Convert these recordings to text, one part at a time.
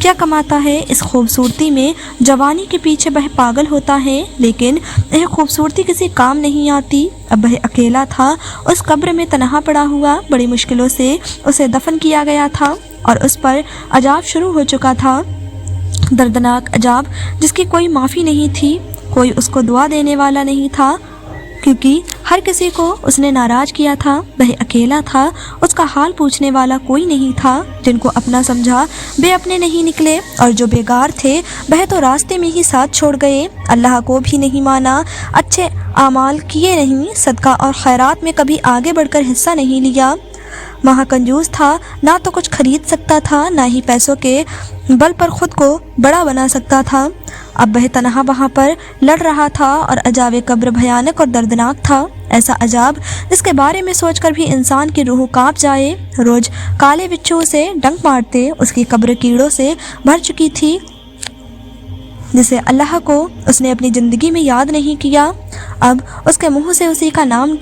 کیا کماتا ہے؟ اس خوبصورتی میں جوانی کے پیچھے وہ پاگل ہوتا ہے، لیکن یہ خوبصورتی کسی کام نہیں آتی۔ اب وہ اکیلا تھا، اس قبر میں تنہا پڑا ہوا، بڑی مشکلوں سے اسے دفن کیا گیا تھا اور اس پر عذاب شروع ہو چکا تھا، دردناک عذاب جس کی کوئی معافی نہیں تھی۔ کوئی اس کو دعا دینے والا نہیں تھا کیونکہ ہر کسی کو اس نے ناراض کیا تھا۔ وہ اکیلا تھا، اس کا حال پوچھنے والا کوئی نہیں تھا۔ جن کو اپنا سمجھا بے اپنے نہیں نکلے، اور جو بیگار تھے وہ تو راستے میں ہی ساتھ چھوڑ گئے۔ اللہ کو بھی نہیں مانا، اچھے اعمال کیے نہیں، صدقہ اور خیرات میں کبھی آگے بڑھ کر حصہ نہیں لیا۔ وہاں کنجوس تھا، نہ تو کچھ خرید سکتا تھا، نہ ہی پیسوں کے بل پر خود کو بڑا بنا سکتا تھا۔ اب وہ تنہا وہاں پر لڑ رہا تھا، اور عذاب قبر بھیانک اور دردناک تھا، ایسا عذاب جس کے بارے میں سوچ کر بھی انسان کی روح کانپ جائے۔ روز کالے بچھو سے ڈنک مارتے، اس کی قبر کیڑوں سے بھر چکی تھی، جسے اللہ کو اس نے اپنی زندگی میں یاد نہیں کیا۔ اب اس کے منہ سے اسی کا نام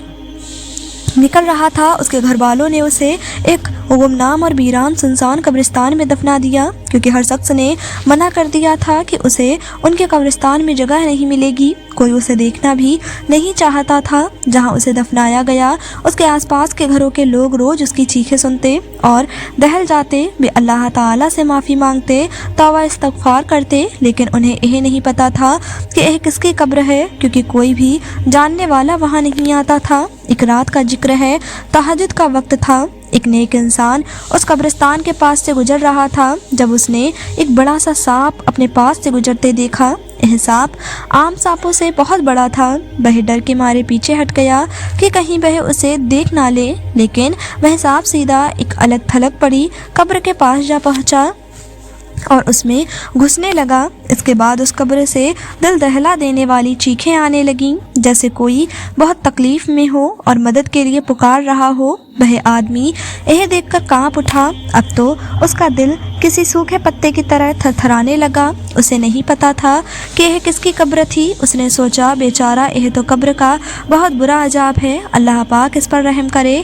نکل رہا تھا۔ اس کے گھر والوں نے اسے ایک گمنام اور ویران سنسان قبرستان میں دفنا دیا، کیونکہ ہر شخص نے منع کر دیا تھا کہ اسے ان کے قبرستان میں جگہ نہیں ملے گی۔ کوئی اسے دیکھنا بھی نہیں چاہتا تھا۔ جہاں اسے دفنایا گیا، اس کے آس پاس کے گھروں کے لوگ روز اس کی چیخیں سنتے اور دہل جاتے، وہ اللہ تعالیٰ سے معافی مانگتے، توبہ استغفار کرتے، لیکن انہیں یہ نہیں پتا تھا کہ یہ کس کی قبر ہے، کیونکہ کوئی بھی جاننے والا وہاں نہیں آتا تھا۔ ایک رات کا ذکر ہے، تہجد کا وقت تھا۔ ایک نیک انسان اس قبرستان کے پاس سے گزر رہا تھا جب اس نے ایک بڑا سا سانپ اپنے پاس سے گزرتے دیکھا۔ یہ سانپ عام سانپوں سے بہت بڑا تھا۔ وہ ڈر کے مارے پیچھے ہٹ گیا کہ کہیں وہ اسے دیکھ نہ لے، لیکن وہ سانپ سیدھا ایک الگ تھلگ پڑی قبر کے پاس جا پہنچا اور اس میں گھسنے لگا۔ اس کے بعد اس قبر سے دل دہلا دینے والی چیخیں آنے لگیں، جیسے کوئی بہت تکلیف میں ہو اور مدد کے لیے پکار رہا ہو۔ وہ آدمی یہ دیکھ کر کانپ اٹھا۔ اب تو اس کا دل کسی سوکھے پتے کی طرح تھر تھرانے لگا۔ اسے نہیں پتا تھا کہ یہ کس کی قبر تھی۔ اس نے سوچا، بیچارہ یہ تو قبر کا بہت برا عذاب ہے، اللہ پاک اس پر رحم کرے۔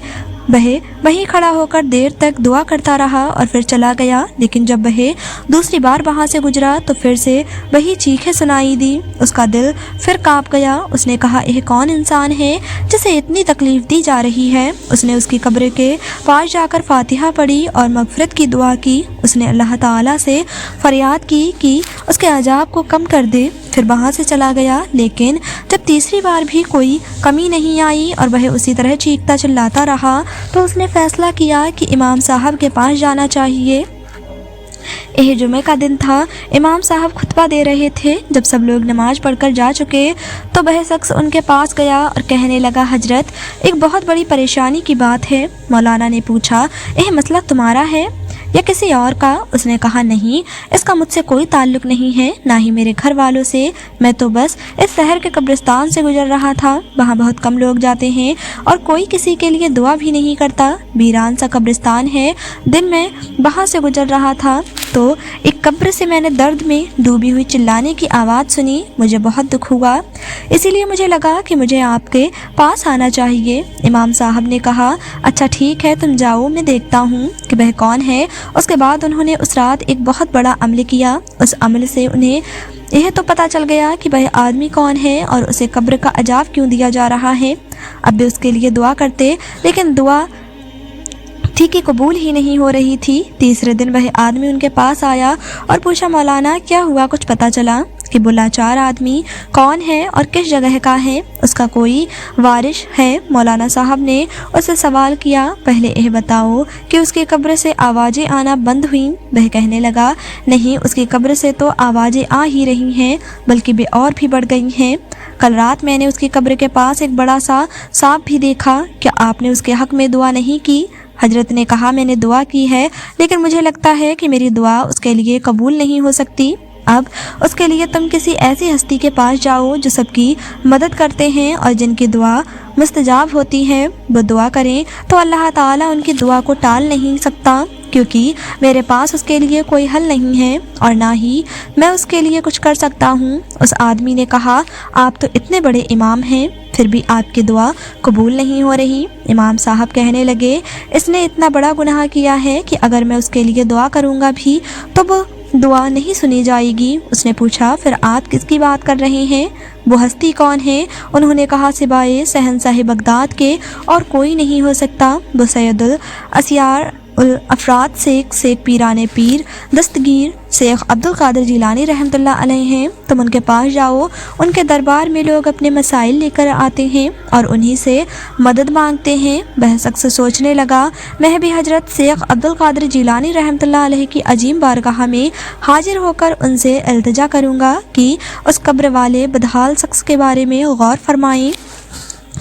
وہ وہیں کھڑا ہو کر دیر تک دعا کرتا رہا اور پھر چلا گیا، لیکن جب وہ دوسری بار وہاں سے گزرا تو پھر سے وہی چیخیں سنائی دی۔ اس کا دل پھر کانپ گیا۔ اس نے کہا، یہ کون انسان ہے جسے اتنی تکلیف دی جا رہی ہے؟ اس نے اس کی قبر کے پاس جا کر فاتحہ پڑھی اور مغفرت کی دعا کی۔ اس نے اللہ تعالیٰ سے فریاد کی کہ اس کے عذاب کو کم کر دے، پھر وہاں سے چلا گیا۔ لیکن جب تیسری بار بھی کوئی کمی نہیں آئی اور وہ اسی طرح چیختا چلاتا رہا تو اس نے فیصلہ کیا کہ امام صاحب کے پاس جانا چاہیے۔ یہ جمعہ کا دن تھا۔ امام صاحب خطبہ دے رہے تھے۔ جب سب لوگ نماز پڑھ کر جا چکے تو وہ شخص ان کے پاس گیا اور کہنے لگا، حضرت، ایک بہت بڑی پریشانی کی بات ہے۔ مولانا نے پوچھا، یہ مسئلہ تمہارا ہے یا کسی اور کا؟ اس نے کہا، نہیں، اس کا مجھ سے کوئی تعلق نہیں ہے، نہ ہی میرے گھر والوں سے۔ میں تو بس اس شہر کے قبرستان سے گزر رہا تھا، وہاں بہت کم لوگ جاتے ہیں اور کوئی کسی کے لیے دعا بھی نہیں کرتا، ویران سا قبرستان ہے۔ دن میں وہاں سے گزر رہا تھا تو ایک قبر سے میں نے درد میں ڈوبی ہوئی چلانے کی آواز سنی۔ مجھے بہت دکھ ہوا، اسی لیے مجھے لگا کہ مجھے آپ کے پاس آنا چاہیے۔ امام صاحب نے کہا، اچھا ٹھیک ہے، تم جاؤ، میں دیکھتا ہوں کہ وہ کون ہے۔ اس کے بعد انہوں نے اس رات ایک بہت بڑا عمل کیا۔ اس عمل سے انہیں یہ تو پتہ چل گیا کہ وہ آدمی کون ہے اور اسے قبر کا عذاب کیوں دیا جا رہا ہے۔ اب بھی اس کے لیے دعا کرتے، لیکن دعا ٹھیک قبول ہی نہیں ہو رہی تھی۔ تیسرے دن وہ آدمی ان کے پاس آیا اور پوچھا، مولانا کیا ہوا؟ کچھ پتہ چلا کہ بلاچار آدمی کون ہے اور کس جگہ کا ہے؟ اس کا کوئی وارث ہے؟ مولانا صاحب نے اس سے سوال کیا، پہلے یہ بتاؤ کہ اس کی قبر سے آوازیں آنا بند ہوئیں؟ وہ کہنے لگا، نہیں، اس کی قبر سے تو آوازیں آ ہی رہی ہیں، بلکہ وہ اور بھی بڑھ گئی ہیں۔ کل رات میں نے اس کی قبر کے پاس ایک بڑا سا سانپ بھی دیکھا۔ کیا آپ نے اس کے حق میں دعا نہیں کی؟ حضرت نے کہا، میں نے دعا کی ہے، لیکن مجھے لگتا ہے کہ میری دعا اس کے لیے قبول نہیں ہو سکتی۔ اب اس کے لیے تم کسی ایسی ہستی کے پاس جاؤ جو سب کی مدد کرتے ہیں اور جن کی دعا مستجاب ہوتی ہے۔ وہ دعا کریں تو اللہ تعالیٰ ان کی دعا کو ٹال نہیں سکتا، کیونکہ میرے پاس اس کے لیے کوئی حل نہیں ہے اور نہ ہی میں اس کے لیے کچھ کر سکتا ہوں۔ اس آدمی نے کہا، آپ تو اتنے بڑے امام ہیں، پھر بھی آپ کی دعا قبول نہیں ہو رہی۔ امام صاحب کہنے لگے، اس نے اتنا بڑا گناہ کیا ہے کہ اگر میں اس کے لیے دعا کروں گا بھی تو وہ دعا نہیں سنی جائے گی۔ اس نے پوچھا پھر آپ کس کی بات کر رہے ہیں؟ وہ ہستی کون ہے؟ انہوں نے کہا سوائے شہنشاہ بغداد کے اور کوئی نہیں ہو سکتا۔ وہ سید الاسیار الافراد شیخ پیران پیر دستگیر شیخ عبد القادر جیلانی رحمۃ اللہ علیہ ہیں۔ تم ان کے پاس جاؤ، ان کے دربار میں لوگ اپنے مسائل لے کر آتے ہیں اور انہی سے مدد مانگتے ہیں۔ وہ شخص سوچنے لگا میں بھی حضرت شیخ عبد القادر جیلانی رحمۃ اللہ علیہ کی عظیم بارگاہ میں حاضر ہو کر ان سے التجا کروں گا کہ اس قبر والے بدحال شخص کے بارے میں غور فرمائیں۔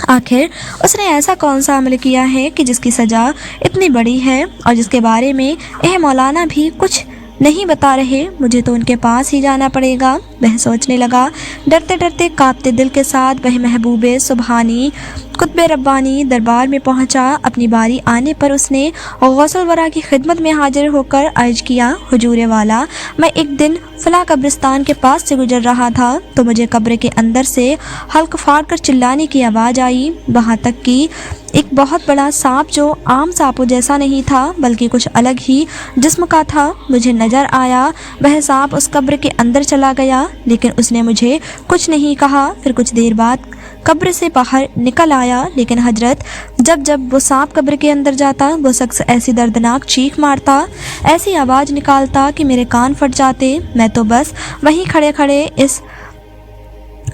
آخر اس نے ایسا کون سا عمل کیا ہے کہ جس کی سزا اتنی بڑی ہے اور جس کے بارے میں مولانا بھی کچھ نہیں بتا رہے؟ مجھے تو ان کے پاس ہی جانا پڑے گا۔ وہ سوچنے لگا، ڈرتے ڈرتے کانپتے دل کے ساتھ وہ محبوب سبحانی قطب ربانی دربار میں پہنچا۔ اپنی باری آنے پر اس نے غوث الورا کی خدمت میں حاضر ہو کر عرض کیا، حضور والا، میں ایک دن فلاں قبرستان کے پاس سے گزر رہا تھا تو مجھے قبر کے اندر سے حلق پھاڑ کر چلانے کی آواز آئی، وہاں تک کہ ایک بہت بڑا سانپ جو عام سانپوں جیسا نہیں تھا بلکہ کچھ الگ ہی جسم کا تھا مجھے نظر آیا۔ وہ سانپ اس قبر کے اندر چلا گیا لیکن اس نے مجھے کچھ نہیں کہا۔ پھر کچھ دیر بعد قبر سے باہر نکل آیا، لیکن حضرت جب وہ سانپ قبر کے اندر جاتا وہ شخص ایسی دردناک چیخ مارتا، ایسی آواز نکالتا کہ میرے کان پھٹ جاتے۔ میں تو بس وہیں کھڑے کھڑے اس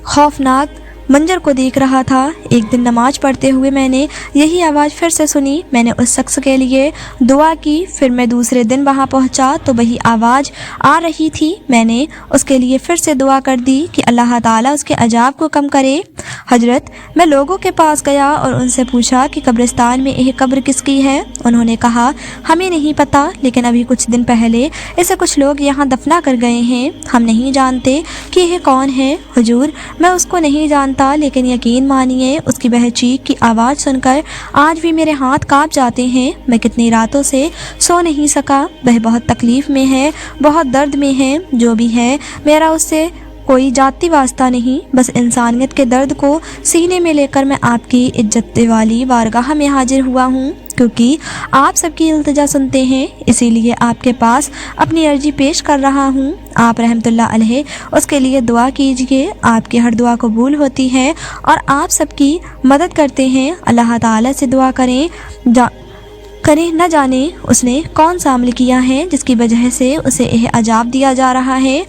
خوفناک منظر کو دیکھ رہا تھا۔ ایک دن نماز پڑھتے ہوئے میں نے یہی آواز پھر سے سنی، میں نے اس شخص کے لیے دعا کی۔ پھر میں دوسرے دن وہاں پہنچا تو وہی آواز آ رہی تھی، میں نے اس کے لیے پھر سے دعا کر دی کہ اللہ تعالیٰ اس کے عذاب کو کم کرے۔ حضرت میں لوگوں کے پاس گیا اور ان سے پوچھا کہ قبرستان میں یہ قبر کس کی ہے؟ انہوں نے کہا ہمیں نہیں پتہ، لیکن ابھی کچھ دن پہلے اسے کچھ لوگ یہاں دفنا کر گئے ہیں، ہم نہیں جانتے کہ یہ کون ہے۔ حضور میں اس کو نہیں جانتا، لیکن یقین مانیے اس کی وہ چیخ کی آواز سن کر آج بھی میرے ہاتھ کانپ جاتے ہیں۔ میں کتنی راتوں سے سو نہیں سکا، وہ بہت تکلیف میں ہے، بہت درد میں ہے۔ جو بھی ہے میرا اس سے کوئی ذاتی واسطہ نہیں، بس انسانیت کے درد کو سینے میں لے کر میں آپ کی عزت والی بارگاہ میں حاضر ہوا ہوں، کیونکہ آپ سب کی التجا سنتے ہیں، اسی لیے آپ کے پاس اپنی عرضی پیش کر رہا ہوں۔ آپ رحمۃ اللہ علیہ اس کے لیے دعا کیجیے، آپ کی ہر دعا قبول ہوتی ہے اور آپ سب کی مدد کرتے ہیں۔ اللہ تعالیٰ سے دعا کریں نہ جانے اس نے کون سا عمل کیا ہے جس کی وجہ سے اسے یہ عذاب دیا جا رہا ہے۔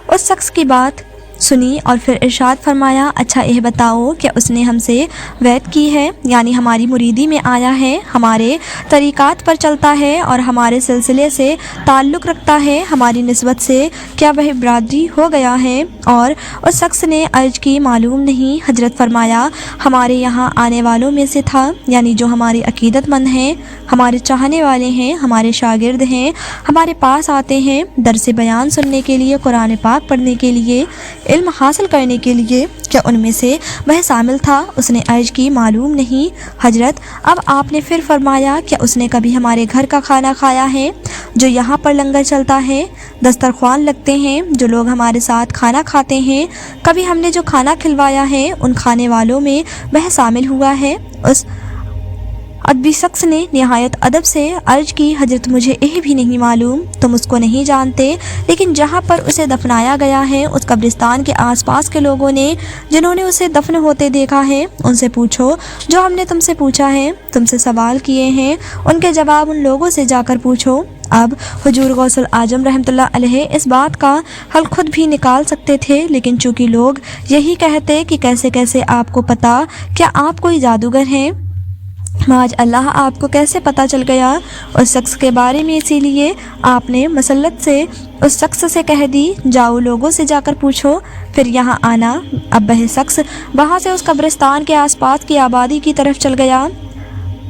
اس شخص کی بات سنی اور پھر ارشاد فرمایا، اچھا یہ بتاؤ کہ اس نے ہم سے بیعت کی ہے، یعنی ہماری مریدی میں آیا ہے، ہمارے طریقات پر چلتا ہے اور ہمارے سلسلے سے تعلق رکھتا ہے، ہماری نسبت سے کیا وہ برادری ہو گیا ہے؟ اور اس شخص نے عرض کی معلوم نہیں۔ حضرت فرمایا ہمارے یہاں آنے والوں میں سے تھا، یعنی جو ہمارے عقیدت مند ہیں، ہمارے چاہنے والے ہیں، ہمارے شاگرد ہیں، ہمارے پاس آتے ہیں درس بیان سننے کے لیے، قرآن پاک پڑھنے کے لیے، علم حاصل کرنے کے لیے، کیا ان میں سے وہ شامل تھا؟ اس نے عرض کی معلوم نہیں۔ حضرت اب آپ نے پھر فرمایا کیا اس نے کبھی ہمارے گھر کا کھانا کھایا ہے جو یہاں پر لنگر چلتا ہے، دسترخوان لگتے ہیں، جو لوگ ہمارے ساتھ کھانا کھاتے ہیں، کبھی ہم نے جو کھانا کھلوایا ہے ان کھانے والوں میں وہ شامل ہوا ہے؟ اس ادبی شخص نے نہایت ادب سے عرض کی، حضرت مجھے یہ بھی نہیں معلوم، تم اس کو نہیں جانتے، لیکن جہاں پر اسے دفنایا گیا ہے اس قبرستان کے آس پاس کے لوگوں نے جنہوں نے اسے دفن ہوتے دیکھا ہے ان سے پوچھو جو ہم نے تم سے پوچھا ہے، تم سے سوال کیے ہیں ان کے جواب ان لوگوں سے جا کر پوچھو۔ اب حضور غوث العظم رحمۃ اللہ علیہ اس بات کا حل خود بھی نکال سکتے تھے، لیکن چونکہ لوگ یہی کہتے کہ کیسے آپ کو پتا، کیا آپ کوئی جادوگر ہیں؟ آج اللہ آپ کو کیسے پتہ چل گیا اس شخص کے بارے میں؟ اسی لیے آپ نے مسلط سے اس شخص سے کہہ دی جاؤ لوگوں سے جا کر پوچھو، پھر یہاں آنا۔ اب وہ شخص وہاں سے اس قبرستان کے آس پاس کی آبادی کی طرف چل گیا۔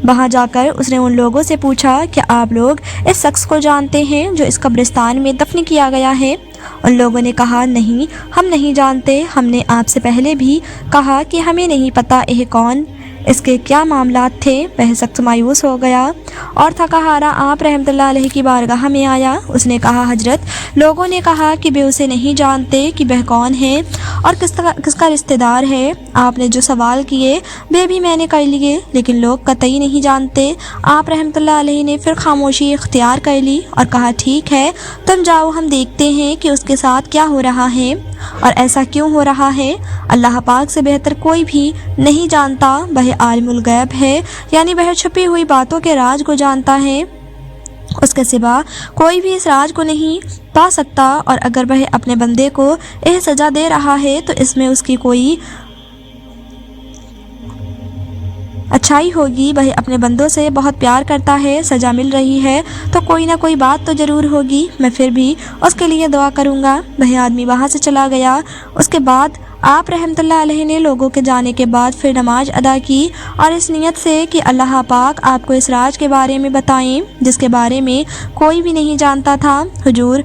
وہاں جا کر اس نے ان لوگوں سے پوچھا کہ آپ لوگ اس شخص کو جانتے ہیں جو اس قبرستان میں دفن کیا گیا ہے؟ ان لوگوں نے کہا نہیں، ہم نہیں جانتے، ہم نے آپ سے پہلے بھی کہا کہ ہمیں نہیں پتہ یہ کون اس کے کیا معاملات تھے۔ وہ سخت مایوس ہو گیا اور تھکا ہارا آپ رحمۃ اللہ علیہ کی بارگاہ میں آیا۔ اس نے کہا حضرت، لوگوں نے کہا کہ وہ اسے نہیں جانتے کہ وہ کون ہے اور کس کا رشتہ دار ہے۔ آپ نے جو سوال کیے وہ بھی میں نے کر لیے، لیکن لوگ قطعی نہیں جانتے۔ آپ رحمۃ اللہ علیہ نے پھر خاموشی اختیار کر لی اور کہا ٹھیک ہے، تم جاؤ، ہم دیکھتے ہیں کہ اس کے ساتھ کیا ہو رہا ہے اور ایسا کیوں ہو رہا ہے۔ اللہ پاک سے بہتر کوئی بھی نہیں جانتا، وہ عالم الغیب ہے، یعنی وہ چھپی ہوئی باتوں کے راز کو جانتا ہے۔ اس کے سوا کوئی بھی اس راز کو نہیں پا سکتا، اور اگر وہ اپنے بندے کو یہ سزا دے رہا ہے تو اس میں اس کی کوئی اچھائی ہوگی۔ وہ اپنے بندوں سے بہت پیار کرتا ہے، سزا مل رہی ہے تو کوئی نہ کوئی بات تو ضرور ہوگی، میں پھر بھی اس کے لیے دعا کروں گا۔ وہ آدمی وہاں سے چلا گیا۔ اس کے بعد آپ رحمۃ اللہ علیہ نے لوگوں کے جانے کے بعد پھر نماز ادا کی اور اس نیت سے کہ اللہ پاک آپ کو اس راز کے بارے میں بتائیں جس کے بارے میں کوئی بھی نہیں جانتا تھا۔ حضور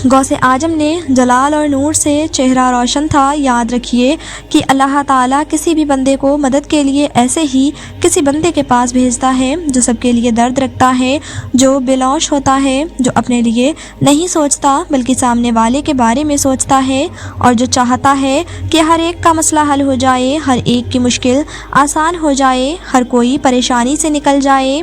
غوث اعظم نے جلال اور نور سے چہرہ روشن تھا۔ یاد رکھیے کہ اللہ تعالیٰ کسی بھی بندے کو مدد کے لیے ایسے ہی کسی بندے کے پاس بھیجتا ہے جو سب کے لیے درد رکھتا ہے، جو بلوش ہوتا ہے، جو اپنے لیے نہیں سوچتا بلکہ سامنے والے کے بارے میں سوچتا ہے، اور جو چاہتا ہے کہ ہر ایک کا مسئلہ حل ہو جائے، ہر ایک کی مشکل آسان ہو جائے، ہر کوئی پریشانی سے نکل جائے،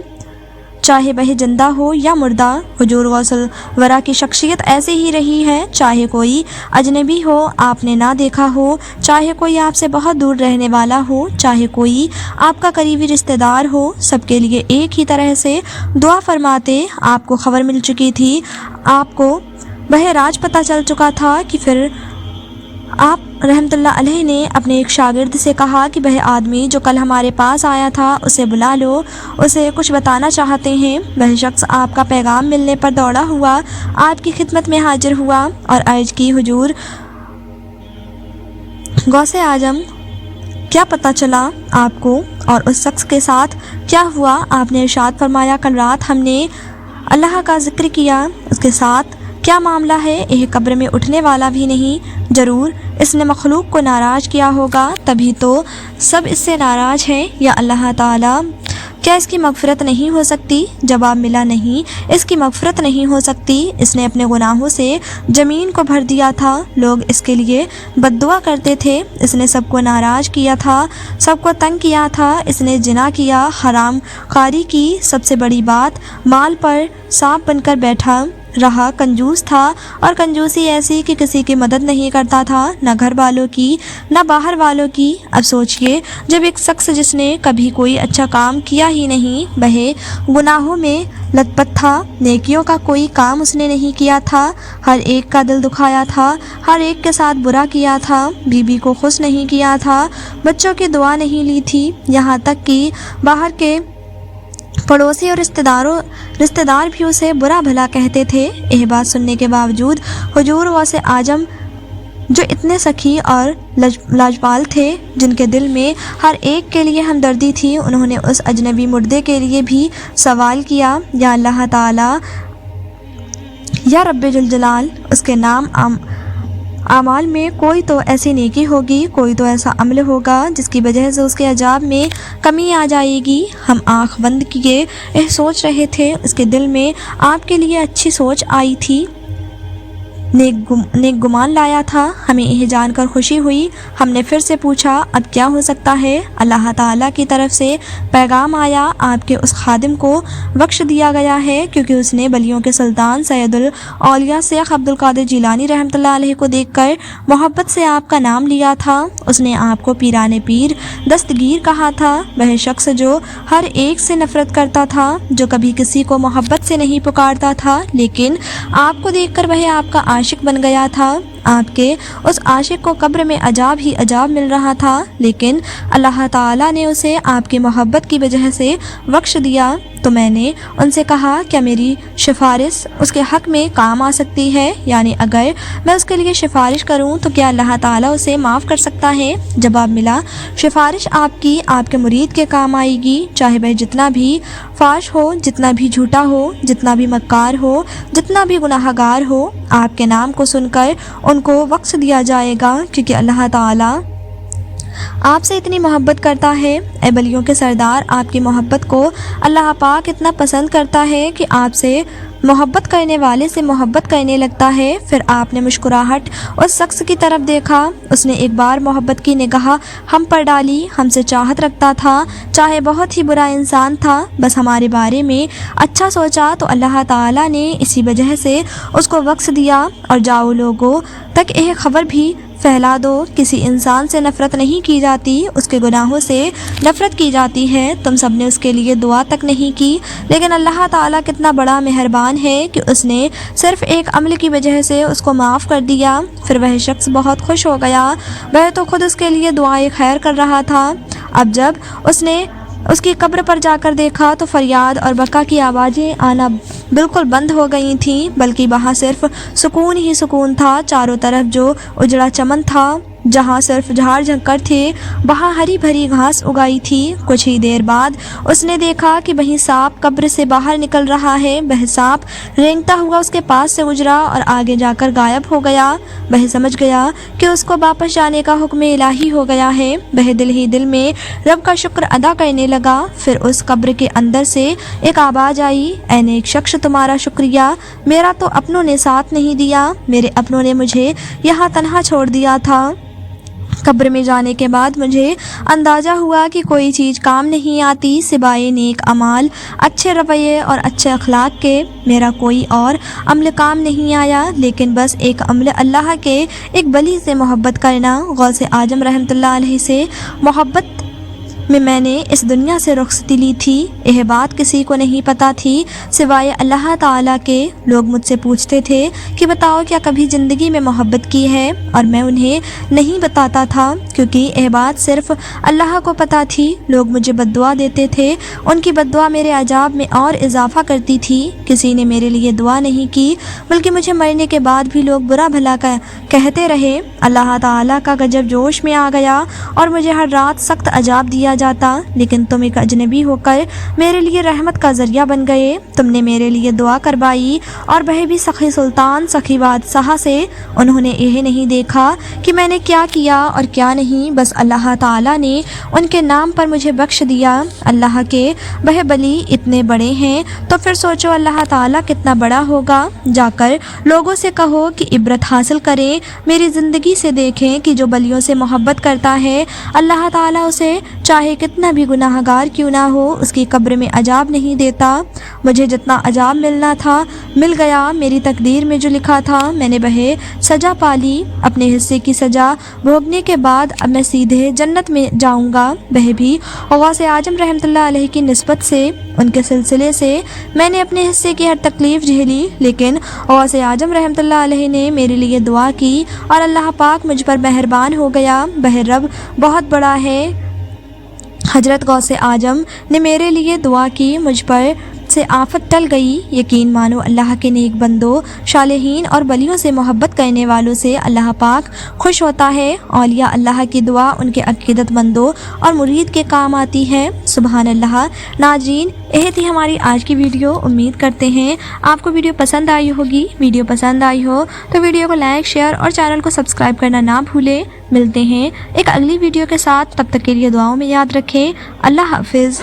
چاہے وہ زندہ ہو یا مردہ۔ حضور غوث الورا کی شخصیت ایسے ہی رہی ہے، چاہے کوئی اجنبی ہو، آپ نے نہ دیکھا ہو، چاہے کوئی آپ سے بہت دور رہنے والا ہو، چاہے کوئی آپ کا قریبی رشتہ دار ہو، سب کے لیے ایک ہی طرح سے دعا فرماتے۔ آپ کو خبر مل چکی تھی، آپ کو وہ راز پتہ چل چکا تھا کہ پھر آپ رحمۃ اللہ علیہ نے اپنے ایک شاگرد سے کہا کہ وہ آدمی جو کل ہمارے پاس آیا تھا اسے بلا لو، اسے کچھ بتانا چاہتے ہیں۔ وہ شخص آپ کا پیغام ملنے پر دوڑا ہوا آپ کی خدمت میں حاضر ہوا اور عرض کی، حضور غوث اعظم، کیا پتہ چلا آپ کو اور اس شخص کے ساتھ کیا ہوا؟ آپ نے ارشاد فرمایا، کل رات ہم نے اللہ کا ذکر کیا، اس کے ساتھ کیا معاملہ ہے؟ یہ قبر میں اٹھنے والا بھی نہیں، ضرور اس نے مخلوق کو ناراض کیا ہوگا، تبھی تو سب اس سے ناراض ہیں، یا اللہ تعالیٰ کیا اس کی مغفرت نہیں ہو سکتی؟ جواب ملا، نہیں، اس کی مغفرت نہیں ہو سکتی، اس نے اپنے گناہوں سے زمین کو بھر دیا تھا، لوگ اس کے لیے بد دعا کرتے تھے، اس نے سب کو ناراض کیا تھا، سب کو تنگ کیا تھا، اس نے زنا کیا، حرام کاری کی، سب سے بڑی بات مال پر سانپ بن کر بیٹھا رہا، کنجوس تھا، اور کنجوسی ایسی کہ کسی کی مدد نہیں کرتا تھا، نہ گھر والوں کی نہ باہر والوں کی۔ اب سوچئے، جب ایک شخص جس نے کبھی کوئی اچھا کام کیا ہی نہیں، وہ گناہوں میں لت پت تھا، نیکیوں کا کوئی کام اس نے نہیں کیا تھا، ہر ایک کا دل دکھایا تھا، ہر ایک کے ساتھ برا کیا تھا، بیوی کو خوش نہیں کیا تھا، بچوں کی دعا نہیں لی تھی، یہاں تک کہ باہر کے پڑوسی اور رشتہ دار بھی اسے برا بھلا کہتے تھے۔ یہ بات سننے کے باوجود حضور غوث اعظم، جو اتنے سخی اور لاجوال تھے، جن کے دل میں ہر ایک کے لیے ہمدردی تھی، انہوں نے اس اجنبی مردے کے لیے بھی سوال کیا، یا اللہ تعالیٰ، یا رب ذوالجلال، اس کے نام اعمال میں کوئی تو ایسی نیکی ہوگی، کوئی تو ایسا عمل ہوگا جس کی وجہ سے اس کے عذاب میں کمی آ جائے گی۔ ہم آنکھ بند کیے یہ سوچ رہے تھے، اس کے دل میں آپ کے لیے اچھی سوچ آئی تھی، نیک گمان لایا تھا، ہمیں یہ جان کر خوشی ہوئی۔ ہم نے پھر سے پوچھا، اب کیا ہو سکتا ہے؟ اللہ تعالیٰ کی طرف سے پیغام آیا، آپ کے اس خادم کو بخش دیا گیا ہے، کیونکہ اس نے ولیوں کے سلطان سید الاولیاء شیخ عبد القادر جیلانی رحمۃ اللہ علیہ کو دیکھ کر محبت سے آپ کا نام لیا تھا۔ اس نے آپ کو پیران پیر دستگیر کہا تھا، وہ شخص جو ہر ایک سے نفرت کرتا تھا، جو کبھی کسی کو محبت سے نہیں پکارتا تھا، لیکن آپ کو دیکھ کر وہ آپ کا عاشق بن گیا تھا۔ آپ کے اس عاشق کو قبر میں عذاب ہی عذاب مل رہا تھا، لیکن اللہ تعالیٰ نے اسے آپ کی محبت کی وجہ سے بخش دیا۔ تو میں نے ان سے کہا، کیا میری سفارش اس کے حق میں کام آ سکتی ہے؟ یعنی اگر میں اس کے لیے سفارش کروں تو کیا اللہ تعالیٰ اسے معاف کر سکتا ہے؟ جواب ملا، سفارش آپ کی آپ کے مرید کے کام آئے گی، چاہے وہ جتنا بھی فاش ہو، جتنا بھی جھوٹا ہو، جتنا بھی مکار ہو، جتنا بھی گناہ گار ہو، آپ کے نام کو سن کر ان کو بخش دیا جائے گا، کیونکہ اللہ تعالیٰ آپ سے اتنی محبت کرتا ہے۔ اے بلیوں کے سردار، آپ کی محبت کو اللہ پاک اتنا پسند کرتا ہے کہ آپ سے محبت کرنے والے سے محبت کرنے لگتا ہے۔ پھر آپ نے مسکراہٹ اس شخص کی طرف دیکھا، اس نے ایک بار محبت کی نگاہ ہم پر ڈالی، ہم سے چاہت رکھتا تھا، چاہے بہت ہی برا انسان تھا، بس ہمارے بارے میں اچھا سوچا تو اللہ تعالیٰ نے اسی وجہ سے اس کو بخش دیا۔ اور جاؤ لوگوں تک یہ خبر بھی پھیلا دو، کسی انسان سے نفرت نہیں کی جاتی، اس کے گناہوں سے نفرت کی جاتی ہے۔ تم سب نے اس کے لیے دعا تک نہیں کی، لیکن اللہ تعالیٰ کتنا بڑا مہربان ہے کہ اس نے صرف ایک عمل کی وجہ سے اس کو معاف کر دیا۔ پھر وہ شخص بہت خوش ہو گیا، وہ تو خود اس کے لیے دعائیں خیر کر رہا تھا۔ اب جب اس نے اس کی قبر پر جا کر دیکھا تو فریاد اور بکا کی آوازیں آنا بالکل بند ہو گئی تھیں، بلکہ وہاں صرف سکون ہی سکون تھا۔ چاروں طرف جو اجڑا چمن تھا، جہاں صرف جھاڑ جھنکڑ تھے، وہاں ہری بھری گھاس اگائی تھی۔ کچھ ہی دیر بعد اس نے دیکھا کہ وہیں سانپ قبر سے باہر نکل رہا ہے۔ وہ سانپ رینگتا ہوا اس کے پاس سے گزرا اور آگے جا کر غائب ہو گیا۔ وہ سمجھ گیا کہ اس کو واپس جانے کا حکم الہی ہو گیا ہے۔ وہ دل ہی دل میں رب کا شکر ادا کرنے لگا۔ پھر اس قبر کے اندر سے ایک آواز آئی، اے نیک شخص، تمہارا شکریہ، میرا تو اپنوں نے ساتھ نہیں دیا، میرے اپنوں نے مجھے یہاں تنہا چھوڑ دیا تھا۔ قبر میں جانے کے بعد مجھے اندازہ ہوا کہ کوئی چیز کام نہیں آتی سوائے نیک اعمال، اچھے رویے اور اچھے اخلاق کے۔ میرا کوئی اور عمل کام نہیں آیا، لیکن بس ایک عمل اللہ کے ایک ولی سے محبت کرنا۔ غوث اعظم رحمۃ اللہ علیہ سے محبت میں نے اس دنیا سے رخصتی لی تھی۔ یہ بات کسی کو نہیں پتہ تھی سوائے اللہ تعالیٰ کے۔ لوگ مجھ سے پوچھتے تھے کہ بتاؤ کیا کبھی زندگی میں محبت کی ہے، اور میں انہیں نہیں بتاتا تھا کیونکہ یہ بات صرف اللہ کو پتہ تھی۔ لوگ مجھے بد دعا دیتے تھے، ان کی بد دعا میرے عذاب میں اور اضافہ کرتی تھی۔ کسی نے میرے لیے دعا نہیں کی، بلکہ مجھے مرنے کے بعد بھی لوگ برا بھلا کہتے رہے۔ اللہ تعالیٰ کا غضب جوش میں آ گیا اور مجھے ہر رات سخت عذاب دیا جاتا، لیکن تم ایک اجنبی ہو کر میرے لیے رحمت کا ذریعہ بن گئے۔ تم نے میرے لیے دعا کروائی، اور وہ بھی سخی سلطان سخی بادشاہ سے۔ انہوں نے یہ نہیں دیکھا کہ میں نے کیا کیا اور کیا نہیں، بس اللہ تعالیٰ نے ان کے نام پر مجھے بخش دیا۔ اللہ کے وہ بلی اتنے بڑے ہیں تو پھر سوچو اللہ تعالیٰ کتنا بڑا ہوگا۔ جا کر لوگوں سے کہو کہ عبرت حاصل کریں، میری زندگی سے دیکھیں کہ جو بلیوں سے محبت کرتا ہے، اللہ تعالیٰ اسے چاہے کتنا بھی گناہ گار کیوں نہ ہو اس کی قبر میں عذاب نہیں دیتا۔ مجھے جتنا عذاب ملنا تھا مل گیا، میری تقدیر میں جو لکھا تھا میں نے وہ سزا پالی۔ اپنے حصے کی سزا بھوگنے کے بعد اب میں سیدھے جنت میں جاؤں گا۔ وہ بھی غوث اعظم رحمۃ اللہ علیہ کی نسبت سے، ان کے سلسلے سے میں نے اپنے حصے کی ہر تکلیف جھیلی، لیکن غوث اعظم رحمۃ اللہ علیہ نے میرے لیے دعا کی اور اللہ پاک مجھ پر مہربان ہو گیا۔ وہ رب بہت بڑا ہے۔ حضرت غوث اعظم نے میرے لیے دعا کی، مجھ پر سے آفت ٹل گئی۔ یقین مانو اللہ کے نیک بندوں، صالحین اور ولیوں سے محبت کرنے والوں سے اللہ پاک خوش ہوتا ہے۔ اولیاء اللہ کی دعا ان کے عقیدت مندوں اور مرید کے کام آتی ہے۔ سبحان اللہ۔ ناظرین، یہ تھی ہماری آج کی ویڈیو۔ امید کرتے ہیں آپ کو ویڈیو پسند آئی ہوگی۔ ویڈیو پسند آئی ہو تو ویڈیو کو لائک، شیئر اور چینل کو سبسکرائب کرنا نہ بھولیں۔ ملتے ہیں ایک اگلی ویڈیو کے ساتھ، تب تک کے لیے دعاؤں میں یاد رکھیں۔ اللہ حافظ۔